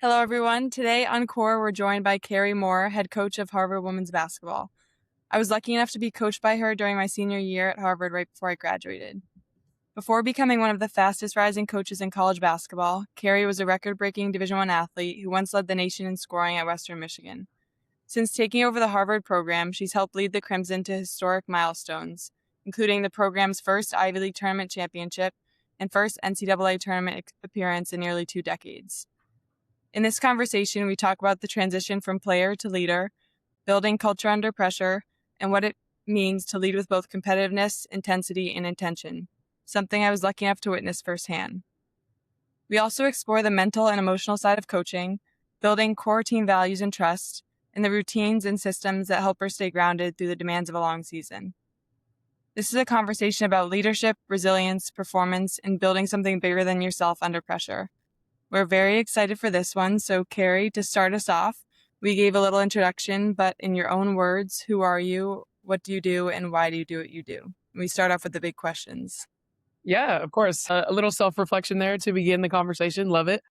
Hello, everyone. Today on CORE, we're joined by Carrie Moore, head coach of Harvard women's basketball. I was lucky enough to be coached by her during my senior year at Harvard right before I graduated. Before becoming one of the fastest rising coaches in college basketball, Carrie was a record-breaking Division I athlete who once led the nation in scoring at Western Michigan. Since taking over the Harvard program, she's helped lead the Crimson to historic milestones, including the program's first Ivy League tournament championship and first NCAA tournament appearance in nearly 2 decades. In this conversation, we talk about the transition from player to leader, building culture under pressure, and what it means to lead with both competitiveness, intensity, and intention, something I was lucky enough to witness firsthand. We also explore the mental and emotional side of coaching, building core team values and trust, and the routines and systems that help her stay grounded through the demands of a long season. This is a conversation about leadership, resilience, performance, and building something bigger than yourself under pressure. We're very excited for this one. So, Carrie, to start us off, we gave a little introduction, but in your own words, who are you, what do you do, and why do you do what you do? We start off with the big questions. Yeah, of course. A little self-reflection there to begin the conversation. Love it.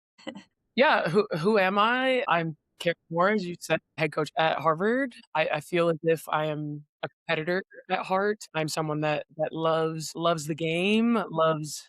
Yeah, who am I? I'm Carrie Moore, as you said, head coach at Harvard. I feel as if I am a competitor at heart. I'm someone that loves the game, loves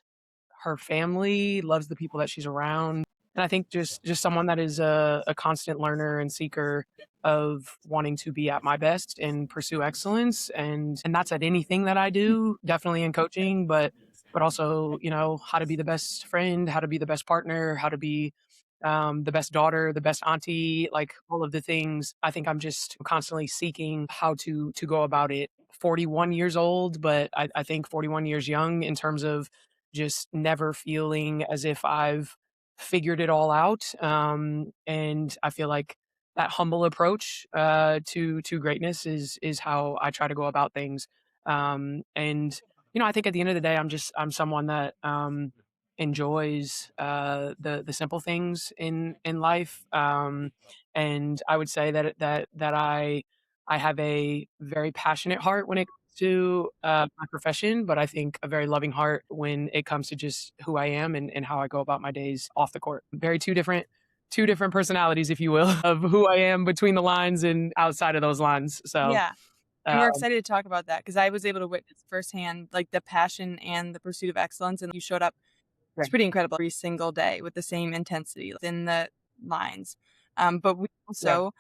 her family, loves the people that she's around. And I think just someone that is a constant learner and seeker of wanting to be at my best and pursue excellence. And that's at anything that I do, definitely in coaching, but also, how to be the best friend, how to be the best partner, how to be the best daughter, the best auntie, like all of the things. I think I'm just constantly seeking how to go about it. 41 years old, but I think 41 years young in terms of just never feeling as if I've figured it all out. And I feel like that humble approach to greatness is how I try to go about things. And I think at the end of the day, I'm someone that enjoys the simple things in life. And I would say that I have a very passionate heart when it comes to my profession, but I think a very loving heart when it comes to just who I am and how I go about my days off the court. Very two different personalities, if you will, of who I am between the lines and outside of those lines. So Yeah. And uh, we're excited to talk about that because I was able to witness firsthand like the passion and the pursuit of excellence. And you showed up, it's pretty incredible, every single day with the same intensity in the lines. But we yeah. also,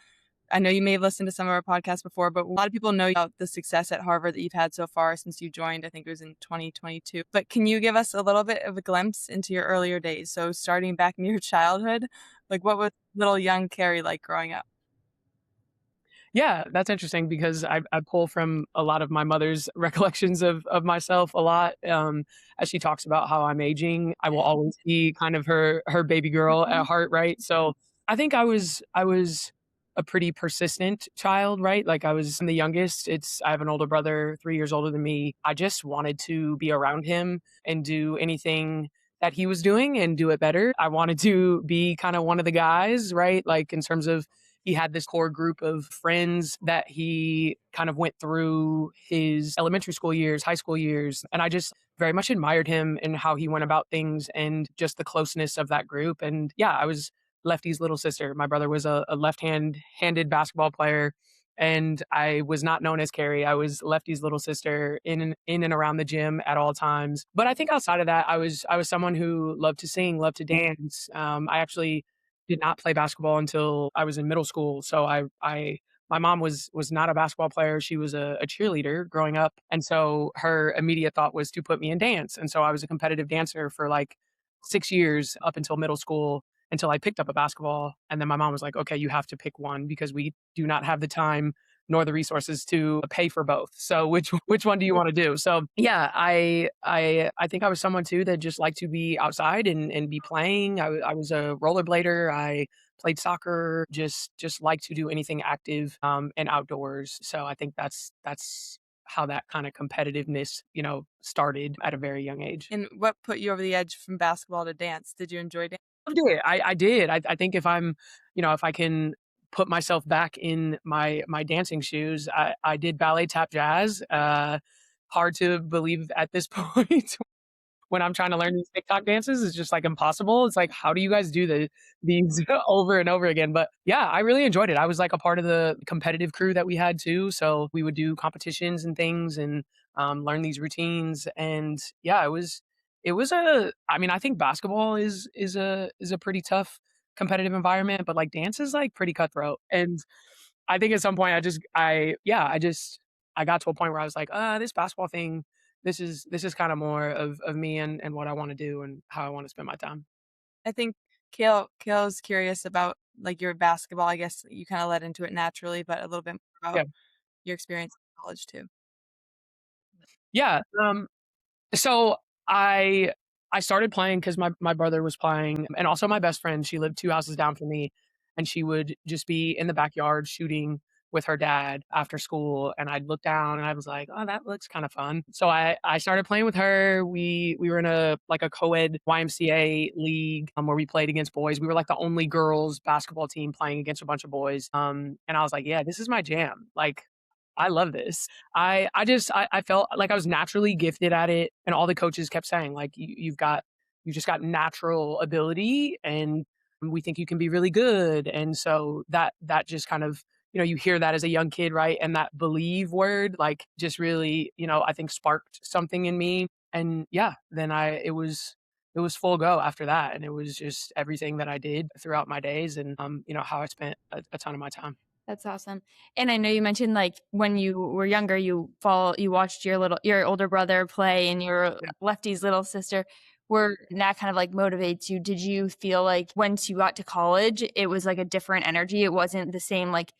I know you may have listened to some of our podcasts before, but a lot of people know about the success at Harvard that you've had so far since you joined. I think it was in 2022. But can you give us a little bit of a glimpse into your earlier days? So starting back in your childhood, like what was little young Carrie like growing up? Yeah, that's interesting because I pull from a lot of my mother's recollections of myself a lot. As she talks about how I'm aging, I will always be kind of her baby girl at heart, right? So I think I was a pretty persistent child, right? Like I'm the youngest. I have an older brother, 3 years older than me. I just wanted to be around him and do anything that he was doing and do it better. I wanted to be kind of one of the guys, right? Like in terms of he had this core group of friends that he kind of went through his elementary school years, high school years. And I just very much admired him and how he went about things and just the closeness of that group. And yeah, I was Lefty's little sister. My brother was a left-handed basketball player. And I was not known as Carrie. I was Lefty's little sister in and around the gym at all times. But I think outside of that, I was someone who loved to sing, loved to dance. I actually did not play basketball until I was in middle school. So my mom was not a basketball player. She was a cheerleader growing up. And so her immediate thought was to put me in dance. And so I was a competitive dancer for like 6 years up until middle school until I picked up a basketball. And then my mom was like, okay, you have to pick one because we do not have the time nor the resources to pay for both. So which one do you want to do? So yeah, I think I was someone too that just liked to be outside and be playing. I was a rollerblader. I played soccer. Just like to do anything active and outdoors. So I think that's how that kind of competitiveness started at a very young age. And what put you over the edge from basketball to dance? Did you enjoy dance? Loved it. I did. I think if I can put myself back in my dancing shoes, I did ballet tap jazz. Hard to believe at this point when I'm trying to learn these TikTok dances, it's just like impossible. It's like, how do you guys do these over and over again? But yeah, I really enjoyed it. I was like a part of the competitive crew that we had too. So we would do competitions and things and learn these routines. And yeah, it was I mean, I think basketball is a pretty tough competitive environment, but like dance is like pretty cutthroat. And I think at some point I got to a point where I was like, this basketball thing, this is kind of more of me and what I want to do and how I want to spend my time. I think Kale's curious about like your basketball. I guess you kind of led into it naturally, but a little bit more Yeah. about your experience in college too. Yeah. So I I started playing because my brother was playing, and also my best friend, she lived 2 houses down from me, and she would just be in the backyard shooting with her dad after school, and I'd look down and I was like, "Oh, that looks kinda fun." So I started playing with her. We were in a like a co-ed YMCA league, where we played against boys. We were like the only girls basketball team playing against a bunch of boys, and I was like, "Yeah, this is my jam." Like, I love this. I felt like I was naturally gifted at it, and all the coaches kept saying, like, you just got natural ability, and we think you can be really good." And so that just kind of, you hear that as a young kid, right? And that believe word, like, just really, I think sparked something in me. And yeah, then it was full go after that, and it was just everything that I did throughout my days, and how I spent a ton of my time. That's awesome. And I know you mentioned, like, when you were younger, you watched your older brother play and your Yeah. lefty's little sister. Were and that kind of, like, motivates you. Did you feel like once you got to college, it was, like, a different energy? It wasn't the same, like,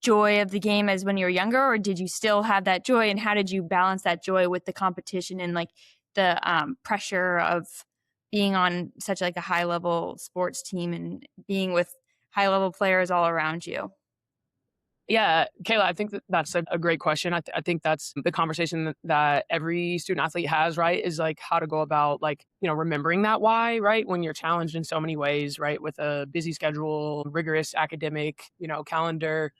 joy of the game as when you were younger, or did you still have that joy, and how did you balance that joy with the competition and, like, the, pressure of being on such, like, a high level sports team and being with high level players all around you? Yeah, Kayla, I think that's a great question. I think that's the conversation that every student athlete has, right? Is like how to go about like, remembering that why, right? When you're challenged in so many ways, right? With a busy schedule, rigorous academic, calendar,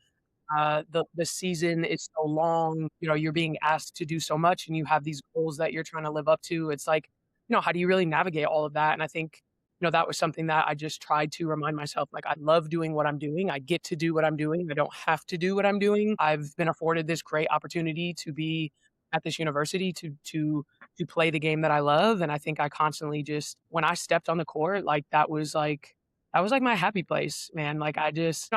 the season is so long, you're being asked to do so much and you have these goals that you're trying to live up to. It's like, how do you really navigate all of that? And I think, that was something that I just tried to remind myself, like, I love doing what I'm doing. I get to do what I'm doing. I don't have to do what I'm doing. I've been afforded this great opportunity to be at this university to play the game that I love. And I think I constantly just when I stepped on the court, like that was like my happy place, man. Like I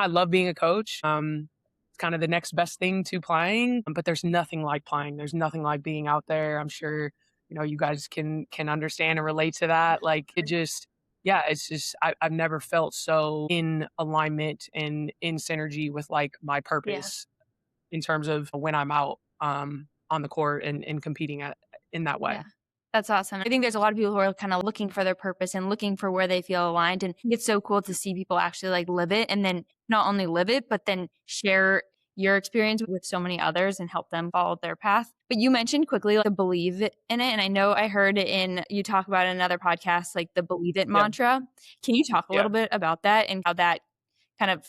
love being a coach. It's kind of the next best thing to playing, but there's nothing like playing. There's nothing like being out there. I'm sure, you guys can understand and relate to that. Like it just yeah, it's just I've never felt so in alignment and in synergy with like my Yeah. purpose in terms of when I'm out on the court and competing in that way. Yeah. That's awesome. I think there's a lot of people who are kinda looking for their purpose and looking for where they feel aligned, and it's so cool to see people actually, like, live it, and then not only live it, but then share your experience with so many others and help them follow their path. But you mentioned quickly, like, the believe it in it, and I know I heard it in you talk about in another podcast, like, the believe it Yeah. mantra. Can you talk a Yeah. little bit about that and how that kind of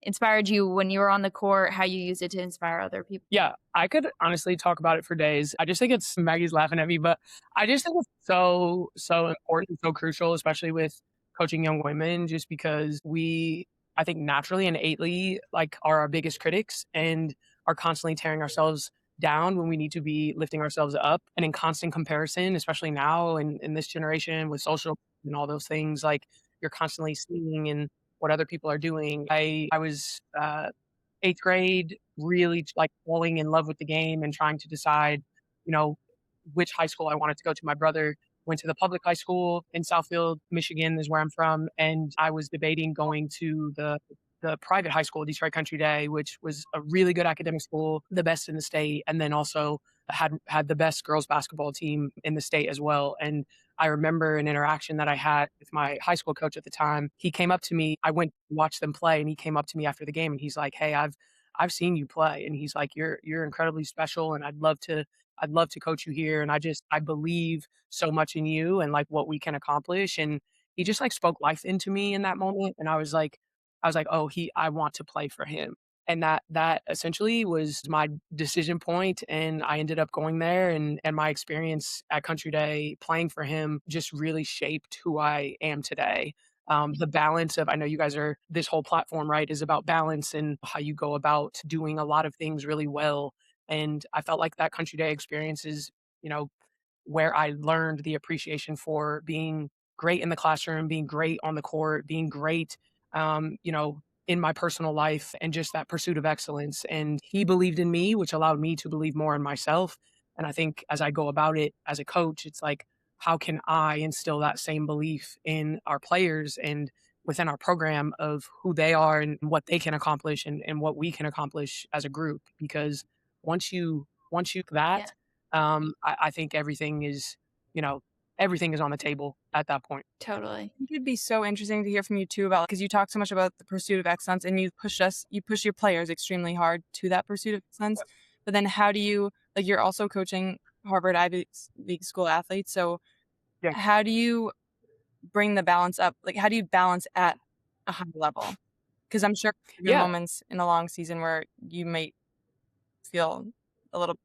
inspired you when you were on the court, how you use it to inspire other people? Yeah, I could honestly talk about it for days. I just think it's Maggie's laughing at me, but I just think it's so, so important, so crucial, especially with coaching young women, just because I think naturally and innately, like, are our biggest critics and are constantly tearing ourselves down when we need to be lifting ourselves up. And in constant comparison, especially now in this generation with social and all those things, like, you're constantly seeing and what other people are doing. I was 8th grade, really, like, falling in love with the game and trying to decide, you know, which high school I wanted to go to. My brother went to the public high school in Southfield, Michigan is where I'm from, and I was debating going to the private high school, Detroit Country Day, which was a really good academic school, the best in the state, and then also had the best girls basketball team in the state as well. And I remember an interaction that I had with my high school coach at the time. He came up to me. I went to watch them play, and he came up to me after the game, and he's like, "Hey, I've seen you play," and he's like, "You're incredibly special, and I'd love to coach you here, and I believe so much in you and like what we can accomplish." And he just like spoke life into me in that moment, and I was like, "Oh, I want to play for him." And that essentially was my decision point, and I ended up going there, and my experience at Country Day playing for him just really shaped who I am today. The balance of, I know you guys are, this whole platform, right, is about balance and how you go about doing a lot of things really well. And I felt like that Country Day experience is, you know, where I learned the appreciation for being great in the classroom, being great on the court, being great, in my personal life, and just that pursuit of excellence. And he believed in me, which allowed me to believe more in myself. And I think as I go about it as a coach, it's like, how can I instill that same belief in our players and within our program of who they are and what they can accomplish, and what we can accomplish as a group? Because once you Yeah, that, I think you know, everything is on the table at that point. totally. think it'd be so interesting to hear from you too about, because you talk so much about the pursuit of excellence, and you push your players extremely hard to that pursuit of excellence. But then how do you, like, you're also coaching Harvard Ivy League school athletes. So Yeah. how do you bring the balance up? Like, how do you balance at a high level? Because I'm sure there are Yeah. moments in a long season where you might feel a little.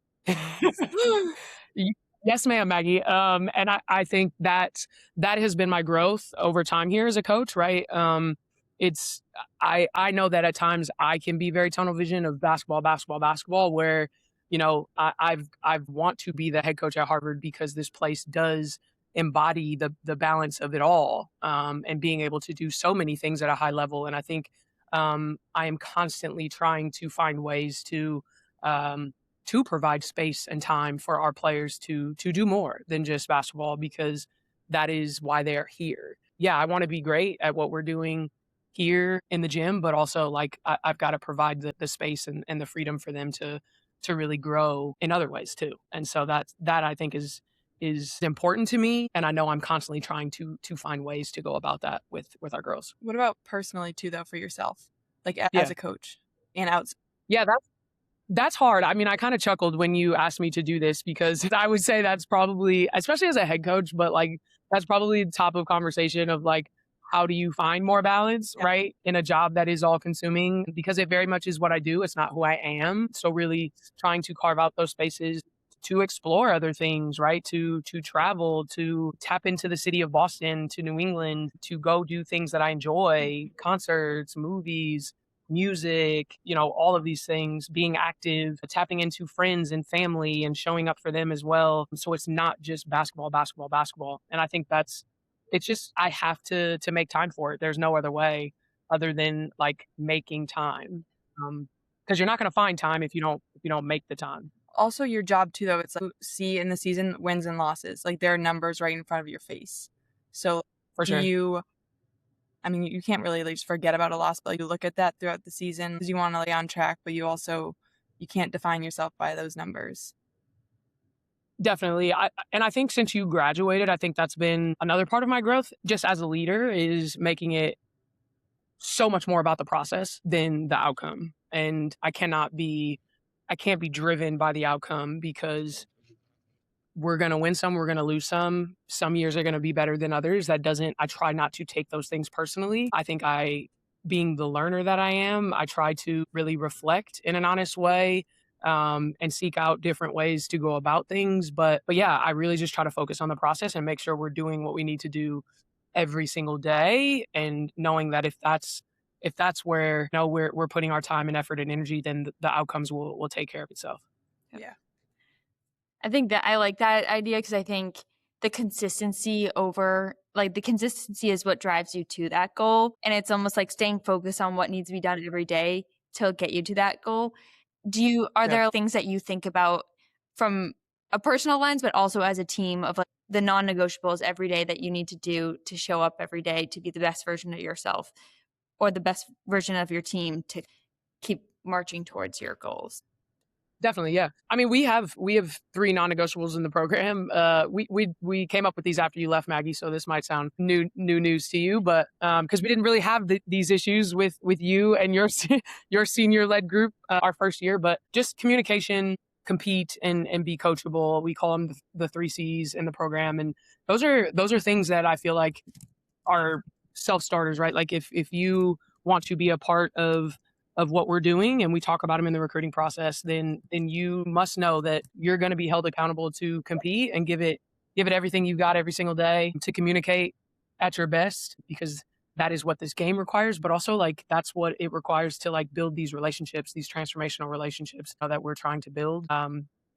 Y- Yes, ma'am, Maggie. And I think that has been my growth over time here as a coach, right? It's I know that at times I can be very tunnel vision of basketball, basketball, basketball, where, I've want to be the head coach at Harvard because this place does embody the balance of it all, and being able to do so many things at a high level. And I think I am constantly trying to find ways um, to provide space and time for our players to do more than just basketball, because that is why they're here. Yeah, I want to be great at what we're doing here in the gym, but also, like, I've got to provide the space and the freedom for them to really grow in other ways too. And so that I think is important to me, and I know I'm constantly trying to find ways to go about that with our girls. What about personally too, though, for yourself, like as Yeah. a coach and outside? Yeah, that's hard. I mean, I kind of chuckled when you asked me to do this, because I would say that's probably, especially as a head coach, but like, that's probably the top of conversation of, like, how do you find more balance, Yeah. right? In a job that is all consuming, because it very much is what I do. It's not who I am. So really trying to carve out those spaces to explore other things, right? To travel, to tap into the city of Boston, to New England, to go do things that I enjoy, concerts, movies, music, all of these things, being active, tapping into friends and family and showing up for them as well. So it's not just basketball, basketball, basketball. And I think it's just, I have to make time for it. There's no other way other than, like, making time. Because you're not going to find time if you don't make the time. Also, your job too, though, it's like, see in the season wins and losses. Like, there are numbers right in front of your face. So For do sure. you can't really, like, just forget about a loss, but, like, you look at that throughout the season because you want to lay on track, but you can't define yourself by those numbers. Definitely. I think since you graduated, I think that's been another part of my growth just as a leader, is making it so much more about the process than the outcome. And I can't be driven by the outcome, because we're going to win some, we're going to lose some. Some years are going to be better than others. I try not to take those things personally. I think being the learner that I am, I try to really reflect in an honest way, and seek out different ways to go about things. But yeah, I really just try to focus on the process and make sure we're doing what we need to do every single day. And knowing that if that's where, we're putting our time and effort and energy, then the outcomes will take care of itself. Yeah. I think that I like that idea, because I think the consistency is what drives you to that goal. And it's almost like staying focused on what needs to be done every day to get you to that goal. Are Yeah. there things that you think about from a personal lens, but also as a team, of like the non-negotiables every day that you need to do to show up every day to be the best version of yourself, or the best version of your team to keep marching towards your goals? Definitely, yeah. I mean, we have 3 non-negotiables in the program. We came up with these after you left, Maggie, so this might sound new news to you, but because we didn't really have these issues with you and your your senior led group our first year. But just communication, compete, and be coachable. We call them the 3 C's in the program, and those are things that I feel like are self starters, right? Like, if you want to be a part of of what we're doing and we talk about them in the recruiting process, then you must know that you're going to be held accountable to compete and give it everything you got every single day, to communicate at your best, because that is what this game requires, but also like that's what it requires to like build these relationships, these transformational relationships that we're trying to build.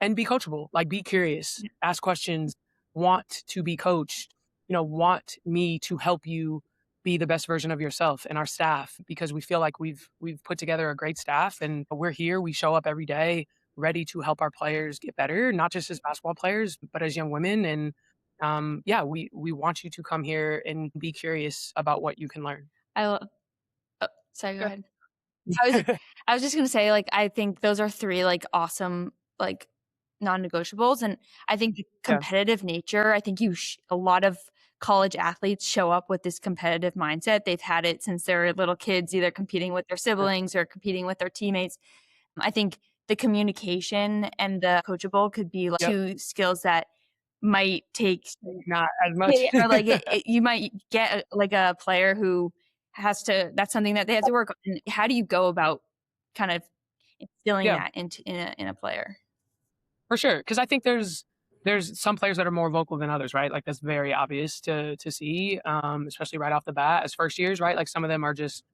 And be coachable, like be curious, ask questions, want to be coached, want me to help you be the best version of yourself and our staff, because we feel like we've put together a great staff and we're here, we show up every day ready to help our players get better, not just as basketball players, but as young women. And we want you to come here and be curious about what you can learn. Sorry, go ahead. I was just gonna say, like, I think those are three like awesome like non-negotiables, and I think the competitive nature. I think a lot of college athletes show up with this competitive mindset. They've had it since they're little kids, either competing with their siblings or competing with their teammates. I think the communication and the coachable could be like two skills that might take not as much, or like you might get like a player who has to. That's something that they have to work on. How do you go about kind of instilling that in a player? For sure, because I think there's some players that are more vocal than others, right? Like that's very obvious to see, especially right off the bat as first years, right? Like some of them are just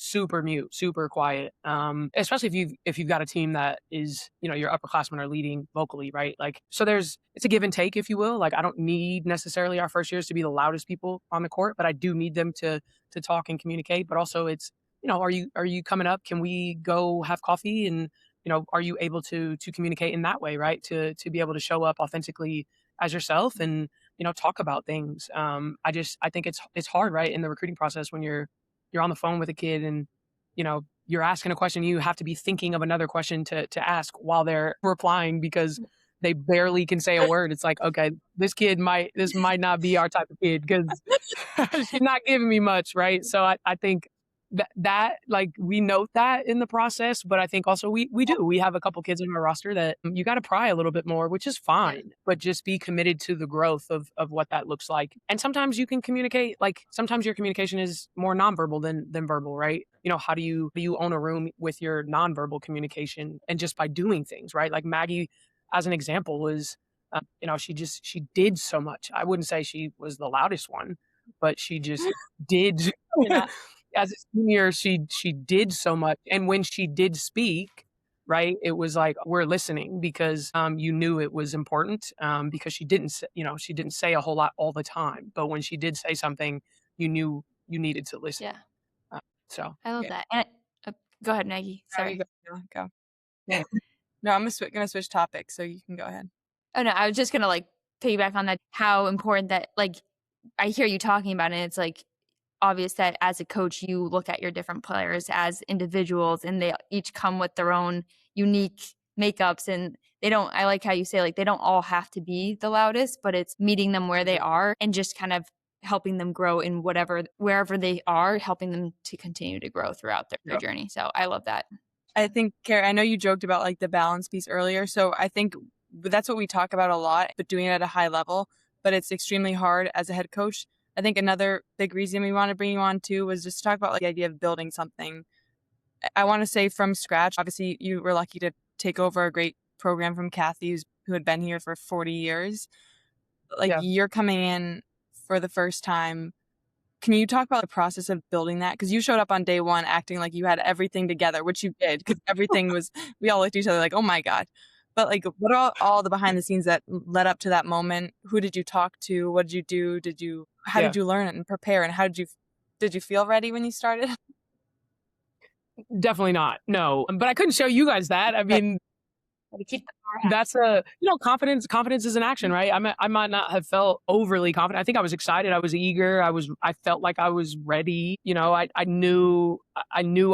super mute, super quiet. Especially if you've got a team that is, your upperclassmen are leading vocally, right? Like, so it's a give and take, if you will. Like I don't need necessarily our first years to be the loudest people on the court, but I do need them to talk and communicate. But also it's, are you coming up? Can we go have coffee? And, are you able to communicate in that way, right? To be able to show up authentically as yourself and, talk about things. I think it's hard, right? In the recruiting process when you're on the phone with a kid and, you're asking a question, you have to be thinking of another question to ask while they're replying because they barely can say a word. It's like, okay, this might not be our type of kid because she's not giving me much, right? So I think that like we note that in the process, but I think also we have a couple kids in our roster that you got to pry a little bit more, which is fine, but just be committed to the growth of what that looks like. And sometimes you can communicate, like sometimes your communication is more nonverbal than verbal, right? How do you own a room with your nonverbal communication and just by doing things, right? Like Maggie, as an example, was, she did so much. I wouldn't say she was the loudest one, but she just did. As a senior, she did so much. And when she did speak, right, it was like, we're listening because you knew it was important because she didn't say a whole lot all the time. But when she did say something, you knew you needed to listen. Yeah. So I love that. And go ahead, Maggie. Sorry. Go. Yeah. No, I'm going to switch topics, so you can go ahead. Oh, no, I was just going to like piggyback on that, how important that, like, I hear you talking about it, and it's like obvious that as a coach, you look at your different players as individuals and they each come with their own unique makeups, and I like how you say, like, they don't all have to be the loudest, but it's meeting them where they are and just kind of helping them grow in wherever they are, helping them to continue to grow throughout their journey. So I love that. I think, Carrie, I know you joked about like the balance piece earlier. So I think that's what we talk about a lot, but doing it at a high level, but it's extremely hard as a head coach. I think another big reason we want to bring you on too was just to talk about like the idea of building something. I want to say from scratch. Obviously, you were lucky to take over a great program from Kathy, who had been here for 40 years. Like you're coming in for the first time. Can you talk about the process of building that? Because you showed up on day one acting like you had everything together, which you did, because everything was, we all looked at each other like, oh my God. But like, what are all the behind the scenes that led up to that moment? Who did you talk to? What did you do? How did you learn it and prepare? And how did you feel ready when you started? Definitely not. No, but I couldn't show you guys that. I mean, that's confidence is an action, right? I might not have felt overly confident. I think I was excited. I was eager. I felt like I was ready. I knew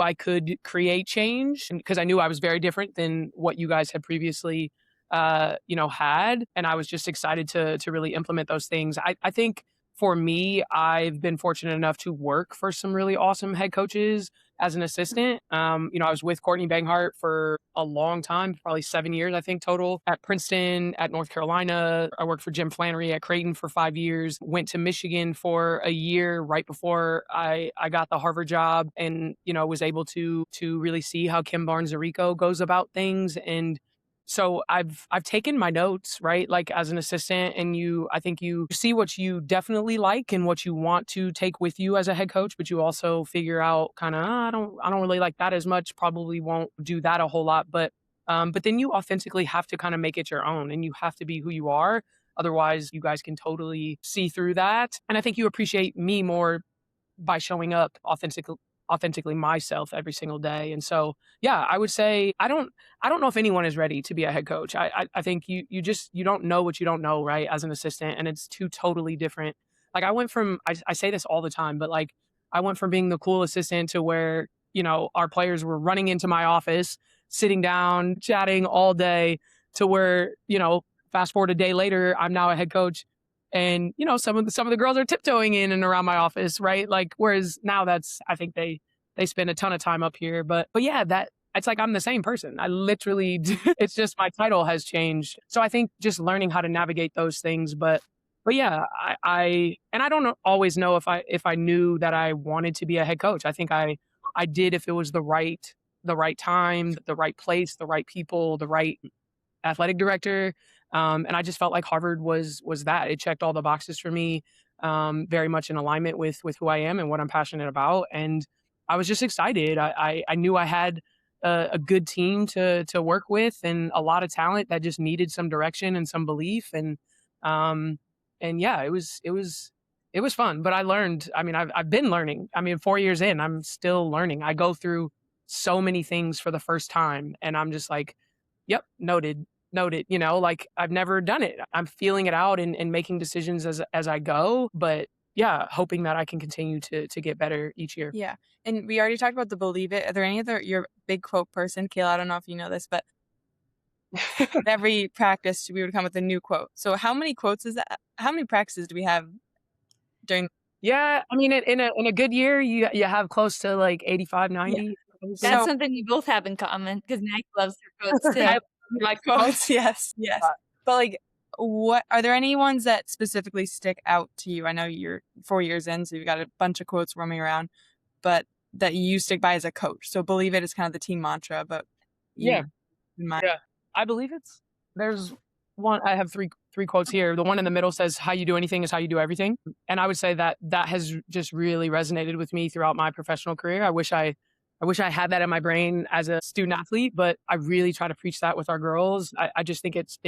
I could create change because I knew I was very different than what you guys had previously, had. And I was just excited to really implement those things. I think for me, I've been fortunate enough to work for some really awesome head coaches as an assistant. I was with Courtney Banghart for a long time, probably 7 years, I think, total at Princeton, at North Carolina. I worked for Jim Flannery at Creighton for 5 years, went to Michigan for a year right before I got the Harvard job, and, was able to really see how Kim Barnes-Arico goes about things. And so I've taken my notes, right? Like as an assistant, and I think you see what you definitely like and what you want to take with you as a head coach, but you also figure out kind of, I don't really like that as much, probably won't do that a whole lot. But then you authentically have to kind of make it your own, and you have to be who you are. Otherwise, you guys can totally see through that. And I think you appreciate me more by showing up authentically myself every single day. And so, yeah, I would say I don't know if anyone is ready to be a head coach. I think you don't know what you don't know, right? As an assistant, and it's two totally different. Like I went from, I say this all the time, but like I went from being the cool assistant to where, our players were running into my office, sitting down, chatting all day, to where, fast forward a day later, I'm now a head coach. And, some of the girls are tiptoeing in and around my office, right? Like, whereas now I think they spend a ton of time up here. But yeah, it's like I'm the same person. I literally, it's just my title has changed. So I think just learning how to navigate those things. But yeah, and I don't always know if I knew that I wanted to be a head coach. I think I did if it was the right time, the right place, the right people, the right athletic director. And I just felt like Harvard was that. It checked all the boxes for me, very much in alignment with who I am and what I'm passionate about. And I was just excited. I knew I had a good team to work with, and a lot of talent that just needed some direction and some belief. And yeah, it was fun. But I learned. I mean, I've been learning. I mean, 4 years in, I'm still learning. I go through so many things for the first time, and I'm just like, yep, noted, like I've never done it. I'm feeling it out and making decisions as I go. But yeah, hoping that I can continue to get better each year. Yeah. And we already talked about the believe it. Are there any other, your big quote person? Kayla, I don't know if you know this, but every practice we would come with a new quote. So how many quotes is that? How many practices do we have during? Yeah, I mean, in a good year, you have close to like 85, 90. Yeah. That's something you both have in common, because Maggie loves her quotes too. I like quotes. Yes. But like, what are there any ones that specifically stick out to you? I know you're 4 years in, so you've got a bunch of quotes roaming around, but that you stick by as a coach. So believe it is kind of the team mantra, but yeah, I believe there's one. I have three quotes here. The one in the middle says, "How you do anything is how you do everything," and I would say that has just really resonated with me throughout my professional career. I wish I had that in my brain as a student athlete, but I really try to preach that with our girls. I just think it's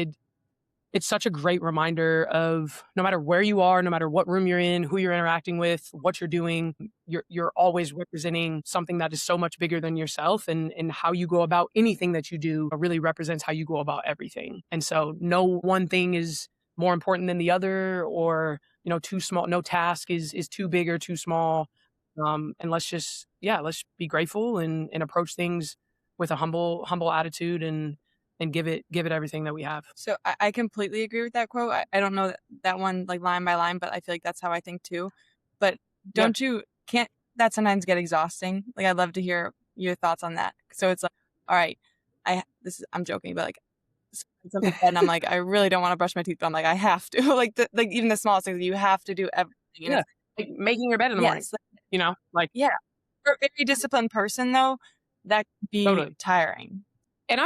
such a great reminder of no matter where you are, no matter what room you're in, who you're interacting with, what you're doing, you're always representing something that is so much bigger than yourself, and how you go about anything that you do really represents how you go about everything. And so no one thing is more important than the other, or, too small. No task is too big or too small. And let's be grateful and approach things with a humble attitude, and give it everything that we have. So I completely agree with that quote. I don't know that one like line by line, but I feel like that's how I think too. But can't that sometimes get exhausting? Like, I'd love to hear your thoughts on that. So it's like, all right, I'm joking, but like something said, and I'm like, I really don't want to brush my teeth, but I'm like, I have to. like even the smallest things, you have to do everything. Yeah, like making your bed in the morning. Yeah. For a very disciplined person, though, that could be totally tiring. And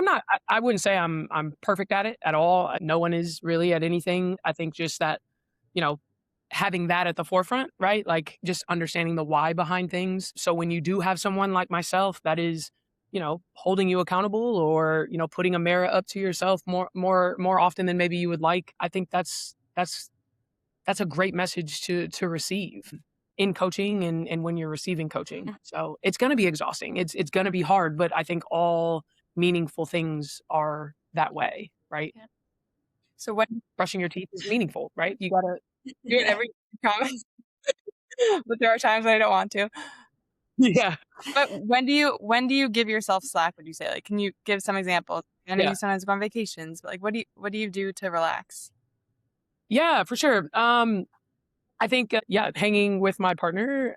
I wouldn't say I'm perfect at it at all. No one is really at anything. I think just that, having that at the forefront, right? Like just understanding the why behind things. So when you do have someone like myself that is, holding you accountable, or, putting a mirror up to yourself more often than maybe you would like, I think that's a great message to receive in coaching and when you're receiving coaching. So it's going to be exhausting. It's going to be hard, but I think all meaningful things are that way, right? Yeah. So what brushing your teeth is meaningful, right? You got to do it every promise. But there are times when I don't want to. Yeah. But when do you give yourself slack, would you say? Like, can you give some examples? I know you sometimes go on vacations, but like what do you do to relax? Yeah, for sure. I think, hanging with my partner.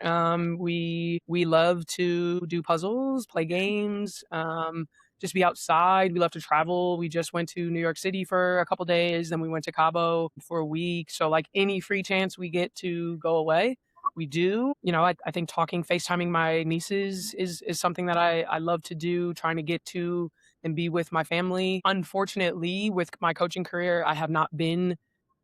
We love to do puzzles, play games, just be outside. We love to travel. We just went to New York City for a couple days, then we went to Cabo for a week. So like any free chance we get to go away, we do. I think FaceTiming my nieces is something that I love to do, trying to get to and be with my family. Unfortunately, with my coaching career, I have not been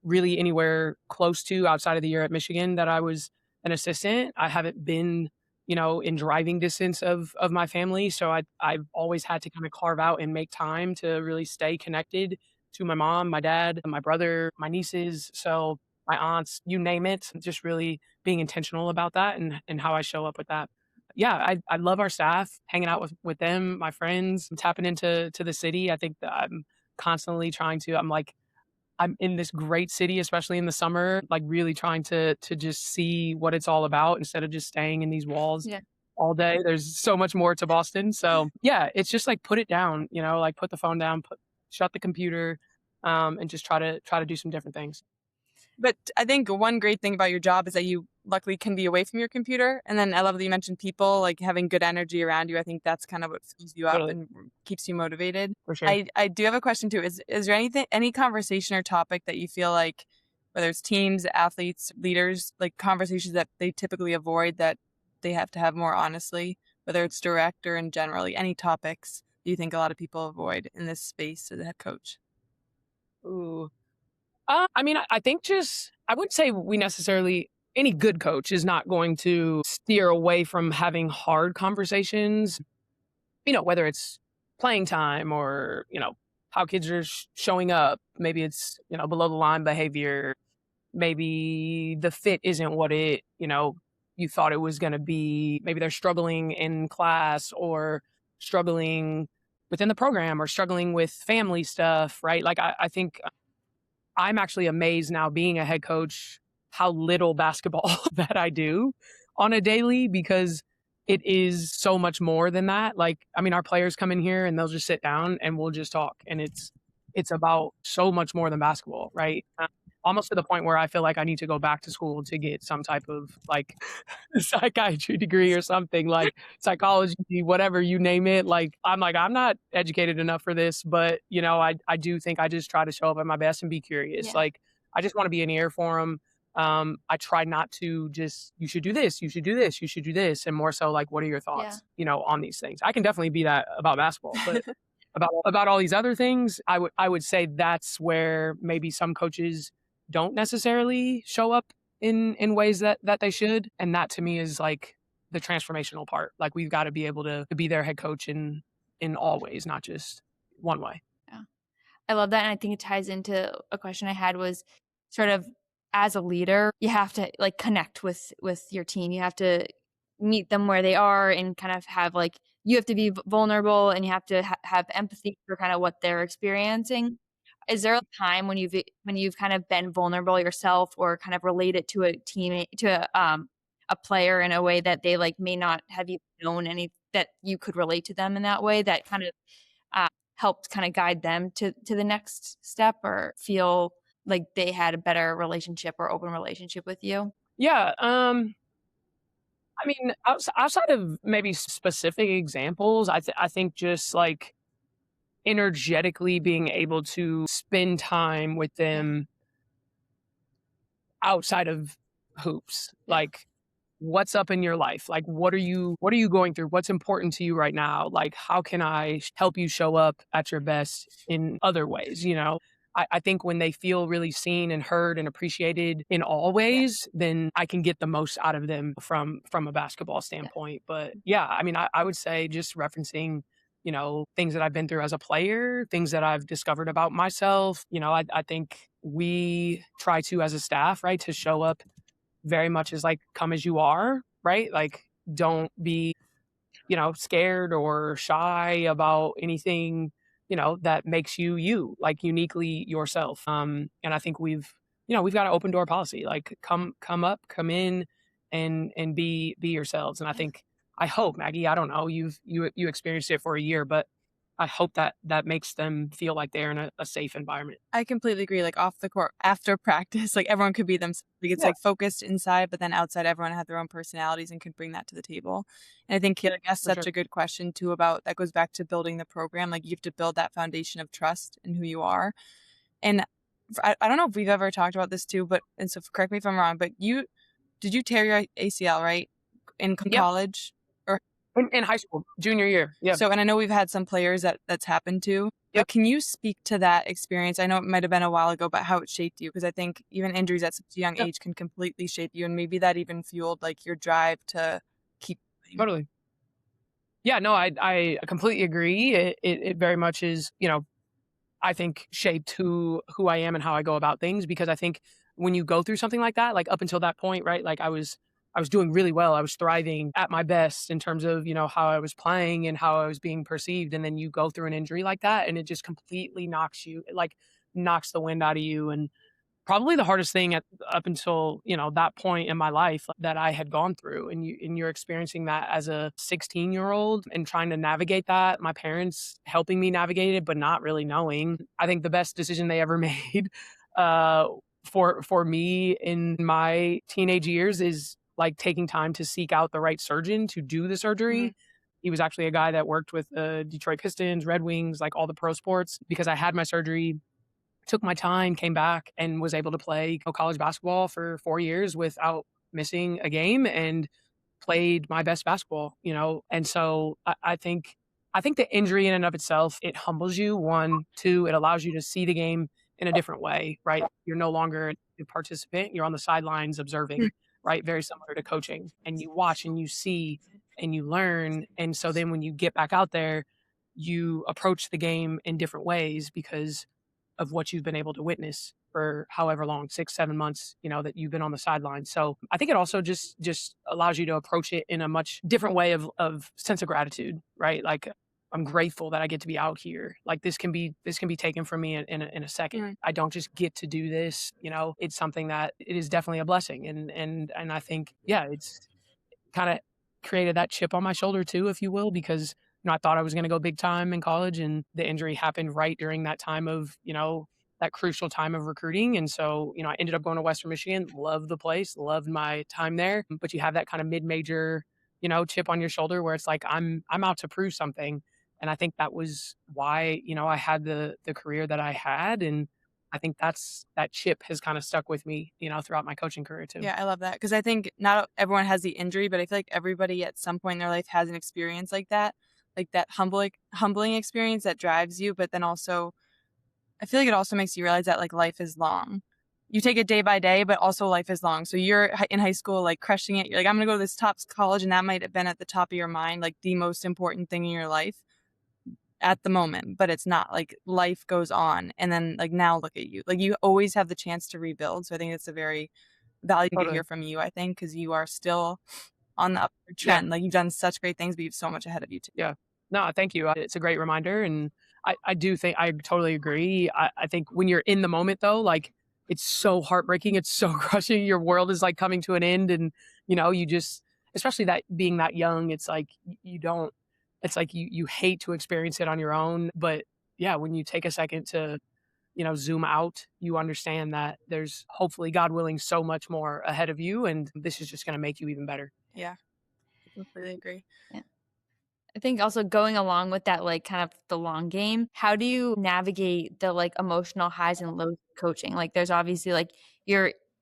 really anywhere close to outside of the year at Michigan that I was an assistant. I haven't been, in driving distance of my family. So I've always had to kind of carve out and make time to really stay connected to my mom, my dad, my brother, my nieces. So my aunts, you name it, just really being intentional about that and how I show up with that. Yeah, I love our staff, hanging out with them, my friends, tapping into the city. I think that I'm constantly trying to, I'm in this great city, especially in the summer, like really trying to just see what it's all about instead of just staying in these walls Yeah. all day. There's so much more to Boston. So yeah, it's just like put it down, like put the phone down, shut the computer, and just try to do some different things. But I think one great thing about your job is that you luckily can be away from your computer. And then I love that you mentioned people, like having good energy around you. I think that's kind of what fills you up Totally. and keeps you motivated. For sure. I do have a question too. Is there any conversation or topic that you feel like, whether it's teams, athletes, leaders, like conversations that they typically avoid that they have to have more honestly, whether it's direct or in generally, any topics do you think a lot of people avoid in this space as a head coach? Ooh. I think I wouldn't say we necessarily, any good coach is not going to steer away from having hard conversations, whether it's playing time or, how kids are showing up. Maybe it's, below the line behavior. Maybe the fit isn't what you thought it was going to be. Maybe they're struggling in class or struggling within the program or struggling with family stuff, right? Like, I think I'm actually amazed now being a head coach how little basketball that I do on a daily, because it is so much more than that. Like, our players come in here and they'll just sit down and we'll just talk, and it's about so much more than basketball, right? Almost to the point where I feel like I need to go back to school to get some type of like psychiatry degree or something, like psychology, whatever, you name it. Like, I'm not educated enough for this, but I do think I just try to show up at my best and be curious. Yeah. Like, I just want to be an ear for them. I try not to just, you should do this, you should do this, you should do this, and more so like, what are your thoughts, on these things? I can definitely be that about basketball, but about all these other things, I would say that's where maybe some coaches don't necessarily show up in ways that they should. And that to me is like the transformational part. Like, we've got to be able to be their head coach in all ways, not just one way. Yeah. I love that. And I think it ties into a question I had was sort of, as a leader, you have to like connect with your team. You have to meet them where they are and kind of have like, you have to be vulnerable and you have to have empathy for kind of what they're experiencing. Is there a time when you've kind of been vulnerable yourself or kind of related to a teammate, to a player in a way that they like may not have even known any, that you could relate to them in that way, that kind of helped kind of guide them to the next step, or feel like they had a better relationship or open relationship with you? Yeah. Outside of maybe specific examples, I think just like energetically being able to spend time with them outside of hoops. Like, what's up in your life? Like, what are you going through? What's important to you right now? Like, how can I help you show up at your best in other ways? I think when they feel really seen and heard and appreciated in all ways, then I can get the most out of them from a basketball standpoint. But yeah, I would say, just referencing, things that I've been through as a player, things that I've discovered about myself. I think we try to, as a staff, right, to show up very much as like, come as you are, right? Like, don't be, scared or shy about anything, that makes you like uniquely yourself. And I think we've got an open door policy, like come come in and be yourselves. And I hope, Maggie, I don't know, you experienced it for a year, but I hope that that makes them feel like they're in a safe environment. I completely agree. Like off the court, after practice, like everyone could be themselves. Like it's Yeah, like focused inside, but then outside, everyone had their own personalities and could bring that to the table. And I think like, that's for such sure. a good question too about that goes back to building the program. Like you have to build that foundation of trust in who you are. And I don't know if we've ever talked about this too, but and so correct me if I'm wrong, but did you tear your ACL right in Yep. college? Or In high school, junior year. Yeah. so, and I know we've had some players that's happened to. Yep. But can you speak to that experience? I know it might have been a while ago, but how it shaped you? Because I think even injuries at such a young Yep. age can completely shape you, and maybe that even fueled like your drive to keep going. Totally. Yeah, no, I completely agree. It very much is, I think shaped who I am and how I go about things, because I think when you go through something like that, like up until that point, right? Like I was doing really well. I was thriving at my best in terms of, how I was playing and how I was being perceived. And then you go through an injury like that and it just completely knocks you, it like knocks the wind out of you. And probably the hardest thing up until that point in my life that I had gone through, and you're experiencing that as a 16-year-old and trying to navigate that. My parents helping me navigate it, but not really knowing. I think the best decision they ever made uh, for me in my teenage years is like taking time to seek out the right surgeon to do the surgery. He was actually a guy that worked with Detroit Pistons, Red Wings, like all the pro sports. Because I had my surgery, took my time, came back, and was able to play college basketball for 4 years without missing a game, and played my best basketball. And so I think the injury in and of itself, it humbles you. One, two, it allows you to see the game in a different way, right? You're no longer a participant, you're on the sidelines observing, right? Very similar to coaching. And you watch and you see and you learn. And so then when you get back out there, you approach the game in different ways because of what you've been able to witness for however long, 6, 7 months, that you've been on the sidelines. So I think it also just allows you to approach it in a much different way of sense of gratitude, right? Like I'm grateful that I get to be out here. Like this can be taken from me in a second. Mm. I don't just get to do this. It's something that it is definitely a blessing. And I think, yeah, it's kind of created that chip on my shoulder too, if you will, because I thought I was going to go big time in college, and the injury happened right during that time of, that crucial time of recruiting. And so, I ended up going to Western Michigan, loved the place, loved my time there. But you have that kind of mid-major, chip on your shoulder where it's like, I'm out to prove something. And I think that was why, I had the career that I had. And I think that chip has kind of stuck with me, throughout my coaching career too. Yeah, I love that because I think not everyone has the injury, but I feel like everybody at some point in their life has an experience like that humbling experience that drives you. But then also, I feel like it also makes you realize that like life is long. You take it day by day, but also life is long. So you're in high school, like crushing it. You're like, I'm going to go to this top college, and that might have been at the top of your mind, like the most important thing in your life at the moment, but it's not. Like life goes on, and then like now look at you. Like you always have the chance to rebuild. So I think it's a very valuable to Totally. hear from you. I think because you are still on the upward Yeah. trend. Like you've done such great things, but you have so much ahead of you too. Yeah. No, thank you. It's a great reminder. And I do think I totally agree. I think when you're in the moment though, like it's so heartbreaking. It's so crushing. Your world is like coming to an end. And, you just, especially that being that young, it's like it's like you hate to experience it on your own. But yeah, when you take a second to, zoom out, you understand that there's hopefully, God willing, so much more ahead of you. And this is just going to make you even better. Yeah, I completely agree. I think also going along with that, like kind of the long game, how do you navigate the like emotional highs and lows of coaching? Like there's obviously like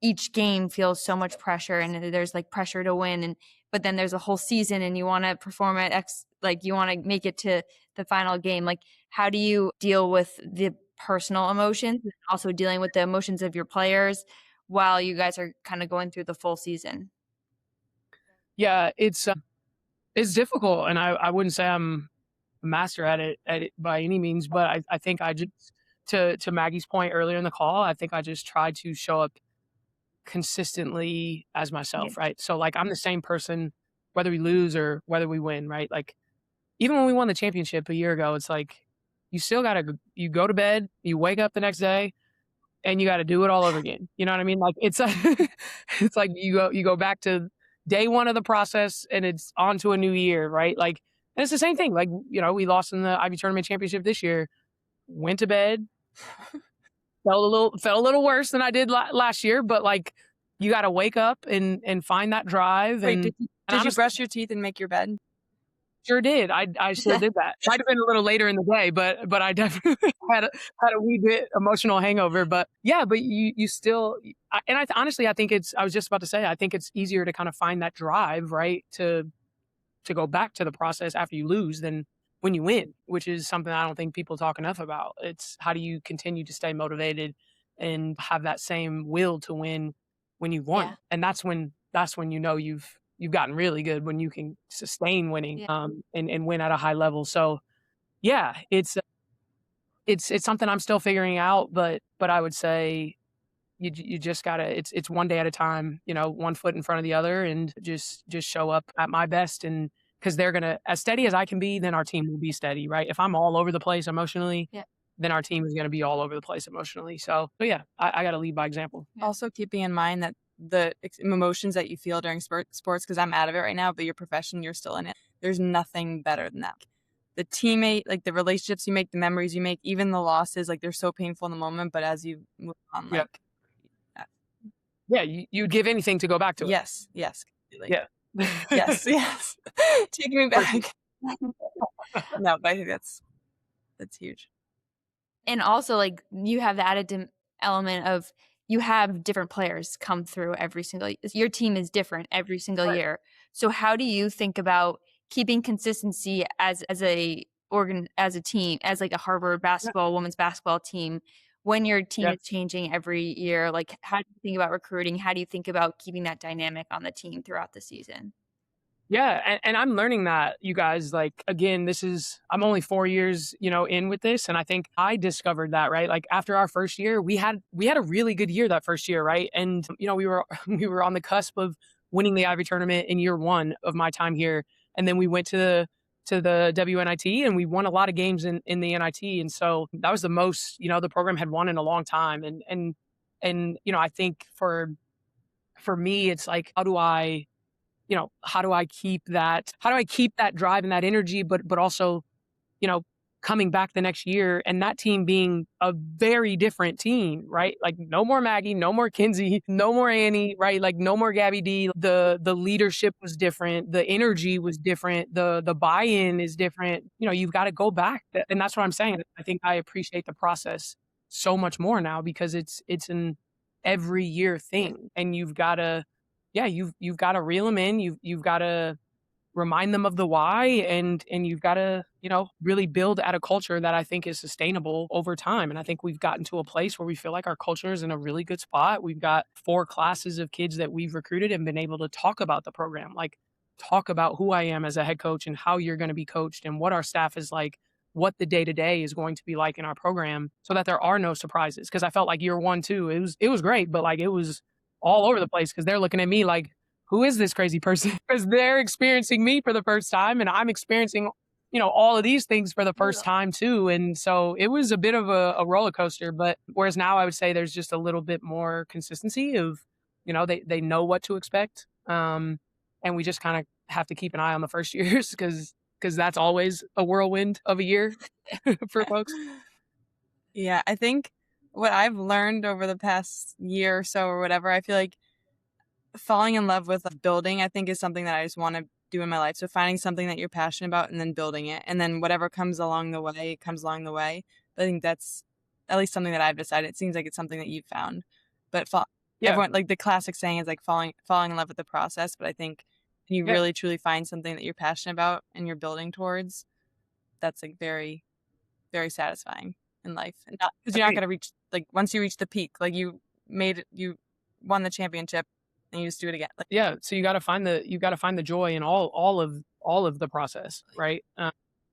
each game feels so much pressure, and there's like pressure to win, but then there's a whole season and you want to perform at like you want to make it to the final game. Like how do you deal with the personal emotions and also dealing with the emotions of your players while you guys are kind of going through the full season? Yeah, it's difficult, and I wouldn't say I'm a master at it by any means, but I think I just, to Maggie's point earlier in the call, I think I just try to show up consistently as myself, right? So like I'm the same person whether we lose or whether we win, right? Like even when we won the championship a year ago, it's like you still you go to bed, you wake up the next day, and you got to do it all over again. You know what I mean? Like it's it's like you go back to day one of the process, and it's on to a new year, right? Like And it's the same thing. Like, we lost in the Ivy Tournament Championship this year, went to bed, felt a little worse than I did last year, but like, you got to wake up and find that drive. Wait, and did you honestly, brush your teeth and make your bed? Sure did. I sure did that. Might have been a little later in the day, but I definitely had a wee bit emotional hangover. But yeah, but you still, and honestly, I think I was just about to say, I think it's easier to kind of find that drive, right, to go back to the process after you lose than when you win, which is something I don't think people talk enough about. It's how do you continue to stay motivated and have that same will to win when you've won. Yeah. And that's when you've gotten really good, when you can sustain winning, and win at a high level. So yeah, it's something I'm still figuring out, but I would say you just gotta, it's one day at a time, one foot in front of the other, and just show up at my best. And because they're gonna, as steady as I can be, then our team will be steady, right? If I'm all over the place emotionally, then our team is going to be all over the place emotionally. So yeah, I got to lead by example. Also keeping in mind that the emotions that you feel during sports, because I'm out of it right now, but your profession, you're still in it. There's nothing better than that. The teammate, like the relationships you make, the memories you make, even the losses, like they're so painful in the moment, but as you move on, like, yeah, you'd give anything to go back to it. Yes. Yeah. yes. Take me back. No, but I think that's huge. And also, like, you have the added element of you have different players come through every single, your team is different every single year. So how do you think about keeping consistency as a team, as like a Harvard women's basketball team, when your team is changing every year? Like, how do you think about recruiting? How do you think about keeping that dynamic on the team throughout the season? Yeah, and I'm learning that, you guys. Like, again, I'm only 4 years, in with this, and I think I discovered that, right? Like, after our first year, we had a really good year that first year, right? And we were on the cusp of winning the Ivy tournament in year 1 of my time here, and then we went to the WNIT and we won a lot of games in the NIT, and so that was the most the program had won in a long time, and I think for me, it's like, how do I keep that drive and that energy, but also, coming back the next year and that team being a very different team, right? Like, no more Maggie, no more Kinsey, no more Annie, right? Like, no more Gabby D. The leadership was different. The energy was different. The buy-in is different. You've got to go back. And that's what I'm saying. I think I appreciate the process so much more now, because it's an every year thing, and you've got to reel them in. You've got to remind them of the why, and you've got to, really build at a culture that I think is sustainable over time. And I think we've gotten to a place where we feel like our culture is in a really good spot. We've got 4 classes of kids that we've recruited and been able to talk about the program, like talk about who I am as a head coach and how you're going to be coached and what our staff is like, what the day-to-day is going to be like in our program, so that there are no surprises. Because I felt like year 1 too, it was great, but like, it was all over the place, because they're looking at me like, who is this crazy person? Because they're experiencing me for the first time, and I'm experiencing, all of these things for the first time too. And so it was a bit of a roller coaster, but whereas now I would say there's just a little bit more consistency of, they know what to expect. And we just kind of have to keep an eye on the first years, because that's always a whirlwind of a year for folks. Yeah, I think what I've learned over the past year or so or whatever, I feel like falling in love with building, I think, is something that I just want to do in my life. So finding something that you're passionate about and then building it, and then whatever comes along the way, it comes along the way. But I think that's at least something that I've decided. It seems like it's something that you've found. But everyone, like the classic saying is like falling in love with the process. But I think when you really truly find something that you're passionate about and you're building towards, that's like very, very satisfying in life. And because you're not going to reach, like, once you reach the peak, like you won the championship, and you just do it again. Like, so you got to find the joy in all of the process, right?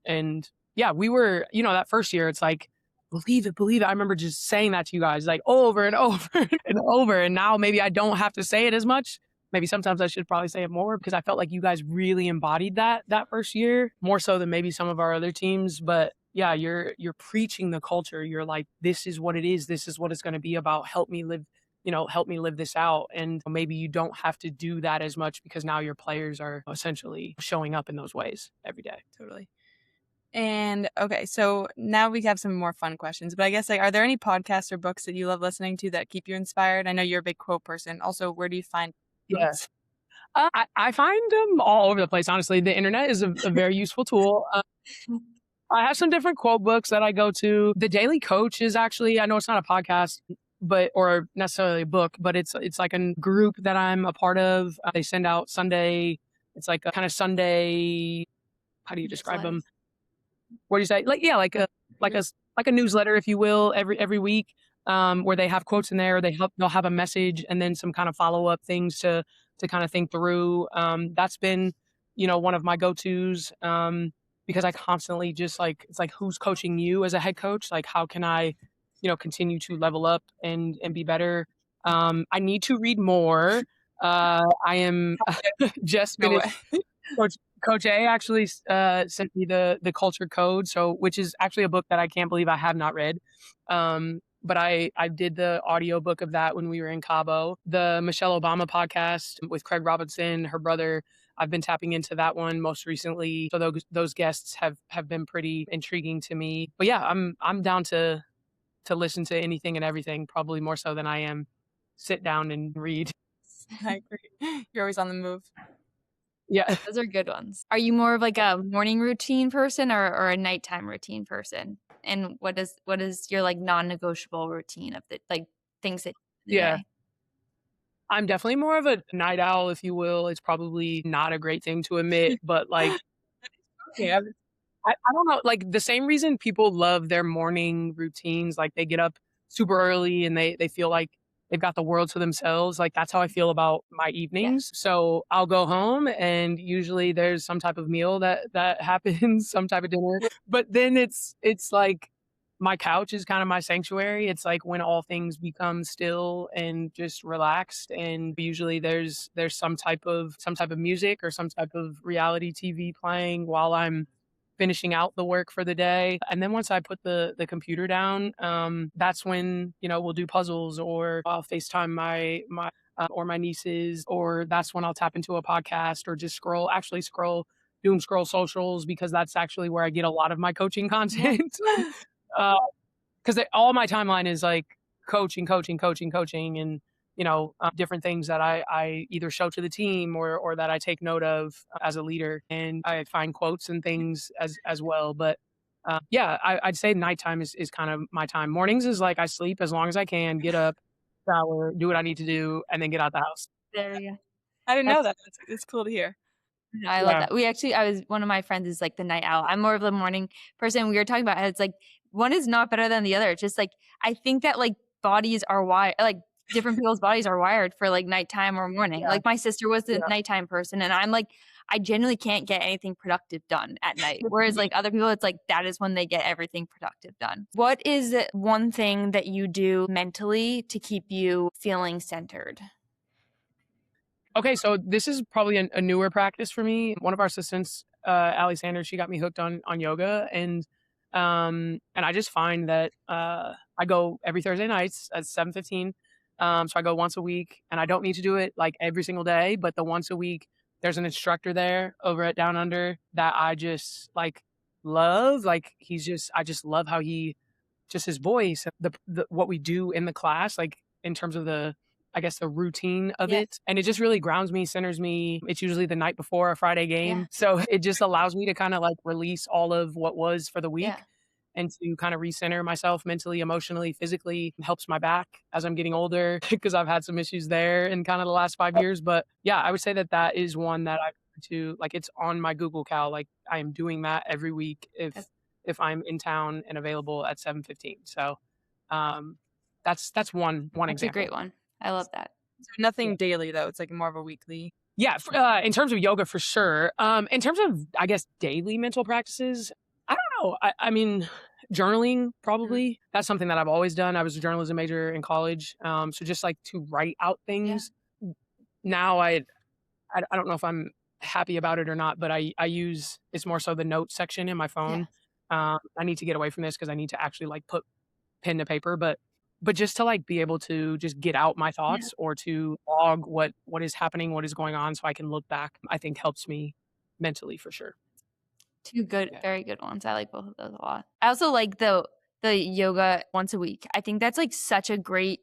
And yeah, we were, that first year, it's like, believe it. I remember just saying that to you guys, like, over and over and over. And now maybe I don't have to say it as much. Maybe sometimes I should probably say it more, because I felt like you guys really embodied that first year, more so than maybe some of our other teams. But yeah, you're preaching the culture. You're like, this is what it is. This is what it's going to be about. Help me live help me live this out. And maybe you don't have to do that as much because now your players are essentially showing up in those ways every day. Totally. And okay, so now we have some more fun questions, but I guess are there any podcasts or books that you love listening to that keep you inspired? I know you're a big quote person. Also, where do you find Yes. I find them all over the place, honestly. The internet is a very useful tool. I have some different quote books that I go to. The Daily Coach is actually, I know it's not a podcast, or necessarily a book, but it's like a group that I'm a part of. They send out Sunday. It's like a kind of Sunday. How do you describe them? What do you say? Like a newsletter, if you will, every week, where they have quotes in there. They'll have a message and then some kind of follow up things to kind of think through. That's been, one of my go-tos, because I constantly just it's like, who's coaching you as a head coach? Like, how can I, continue to level up and be better? I need to read more. I am just No finished. Coach A actually sent me the Culture Code, which is actually a book that I can't believe I have not read. But I did the audiobook of that when we were in Cabo. The Michelle Obama podcast with Craig Robinson, her brother, I've been tapping into that one most recently. So those guests have been pretty intriguing to me. But yeah, I'm down to listen to anything and everything, probably more so than I am sit down and read. I agree. You're always on the move. Yeah. Those are good ones. Are you more of like a morning routine person or a nighttime routine person? And what is your like non-negotiable routine of the things that Yeah. I'm definitely more of a night owl, if you will. It's probably not a great thing to admit, but yeah, I don't know, the same reason people love their morning routines, like they get up super early and they feel like they've got the world to themselves. Like that's how I feel about my evenings. Yeah. So I'll go home and usually there's some type of meal that happens, some type of dinner. But then it's like my couch is kind of my sanctuary. It's like when all things become still and just relaxed. And usually there's some type of music or some type of reality TV playing while I'm finishing out the work for the day. And then once I put the computer down, that's when, we'll do puzzles, or I'll FaceTime my or my nieces, or that's when I'll tap into a podcast or just doom scroll socials, because that's actually where I get a lot of my coaching content. Because all my timeline is like coaching, and different things that I either show to the team or that I take note of as a leader, and I find quotes and things as well. But yeah, I'd say nighttime is kind of my time. Mornings is like I sleep as long as I can, get up, shower, do what I need to do, and then get out the house. There you go. I didn't know that. It's cool to hear. I love that. One of my friends is like the night owl. I'm more of the morning person. We were talking about how it's like one is not better than the other. It's just like, I think that like bodies are wired, like different people's bodies are wired for like nighttime or morning. Yeah. Like my sister was the nighttime person, and I'm like, I genuinely can't get anything productive done at night. Whereas like other people, it's like that is when they get everything productive done. What is one thing that you do mentally to keep you feeling centered? Okay, so this is probably a newer practice for me. One of our assistants, Allie Sanders, she got me hooked on yoga, and I just find that I go every Thursday nights at 7:15. So I go once a week, and I don't need to do it like every single day, but the once a week, there's an instructor there over at Down Under that I just love. I just love how his voice, the what we do in the class, like in terms of the routine of it. And it just really grounds me, centers me. It's usually the night before a Friday game. Yeah. So it just allows me to kind of release all of what was for the week. Yeah. And to kind of recenter myself mentally, emotionally, physically. It helps my back as I'm getting older, because I've had some issues there in kind of the last 5 years. But yeah, I would say that is one that it's on my Google Cal. Like I am doing that every week if I'm in town and available at 7:15. So that's one example. That's a great one. I love that. So nothing daily though. It's like more of a weekly. Yeah. In terms of yoga, for sure. In terms of, I guess, daily mental practices, I don't know. I mean, journaling, probably. Mm-hmm. That's something that I've always done. I was a journalism major in college. So just to write out things. Yeah. Now I don't know if I'm happy about it or not, but I use, it's more so the notes section in my phone. Yeah. I need to get away from this because I need to actually put pen to paper, but but just to like be able to just get out my thoughts or to log what is happening, what is going on, so I can look back, I think helps me mentally for sure. Two good, Yeah. very good ones. I like both of those a lot. I also like the yoga once a week. I think that's like such a great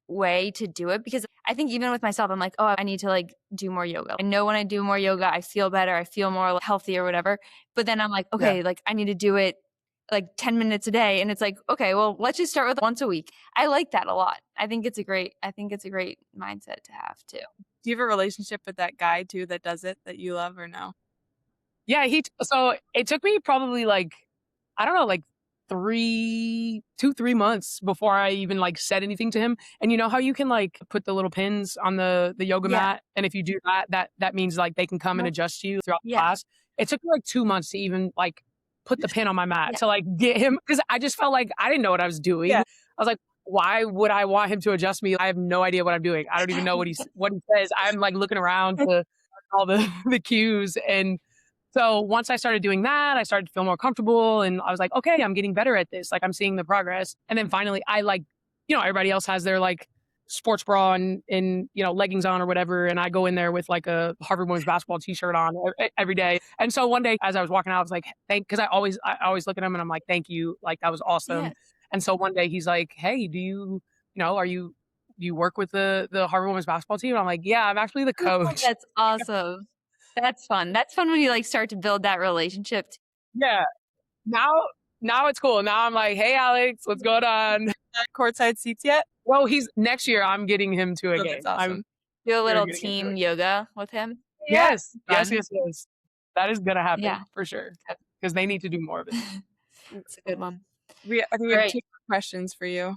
way to do it, because I think even with myself, I'm like, oh, I need to like do more yoga. I know when I do more yoga, I feel better. I feel more healthy or whatever. But then I'm like, okay, like I need to do it like 10 minutes a day. And it's like, okay, well, let's just start with once a week. I like that a lot. I think it's a great mindset to have too. Do you have a relationship with that guy too that does it that you love, or no? Yeah, so it took me probably like, I don't know, like 3 months before I even like said anything to him. And you know how you can like put the little pins on the yoga mat, and if you do that means like they can come and adjust you throughout the class. It took me like 2 months to even like put the pin on my mat to like get him, because I just felt like I didn't know what I was doing. I was like, why would I want him to adjust me? I have no idea what I'm doing. I don't even know what he says. I'm like looking around to all the cues. And so once I started doing that, I started to feel more comfortable, and I was like, okay, I'm getting better at this. Like I'm seeing the progress. And then finally I like, you know, everybody else has their like sports bra and you know, leggings on or whatever. And I go in there with like a Harvard women's basketball t-shirt on every day. And so one day as I was walking out, I was like, because I always look at him and I'm like, thank you. Like that was awesome. And so one day he's like, hey, do you work with the Harvard women's basketball team? And I'm like, yeah, I'm actually the coach. That's awesome. That's fun. That's fun when you like start to build that relationship. Yeah. Now it's cool. Now I'm like, hey, Alex, what's going on? Courtside seats yet? Well, he's next year. I'm getting him to a game. That's awesome. Do a little team yoga with him. Yes. That is gonna happen for sure, because they need to do more of it. It's a good one. I think we have 2 questions for you.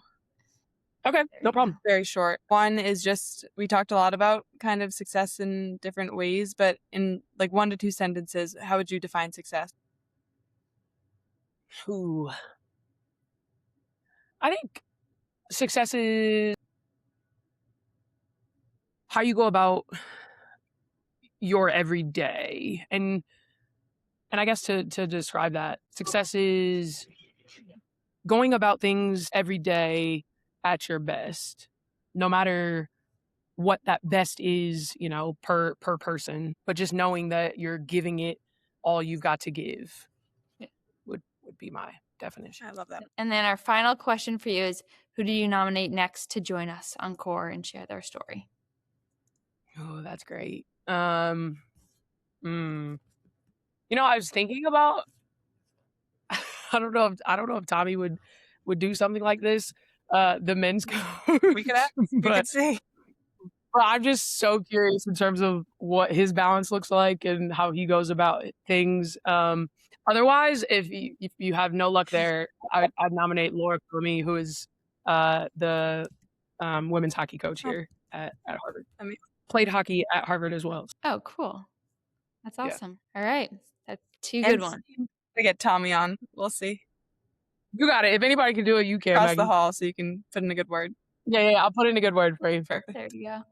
Okay, no problem. Very short. One is just, we talked a lot about kind of success in different ways, but in like 1 to 2 sentences, how would you define success? Ooh. I think success is how you go about your everyday. And I guess to describe that, success is going about things every day at your best, no matter what that best is, you know, per person, but just knowing that you're giving it all you've got to give would be my definition. I love that. And then our final question for you is, who do you nominate next to join us on CORE and share their story? Oh, that's great. You know, I was thinking about, I don't know if Tommy would do something like this. The men's coach. We could see. But I'm just so curious in terms of what his balance looks like and how he goes about things. Otherwise, if you have no luck there, I'd nominate Laura Plumey, who is the women's hockey coach here at Harvard. I mean, played hockey at Harvard as well. Oh, cool. That's awesome. All right. That's 2 good ones. To get Tommy on. We'll see. You got it. If anybody can do it, you can. Across the hall so you can put in a good word. Yeah. I'll put in a good word for you. Perfect. There you go.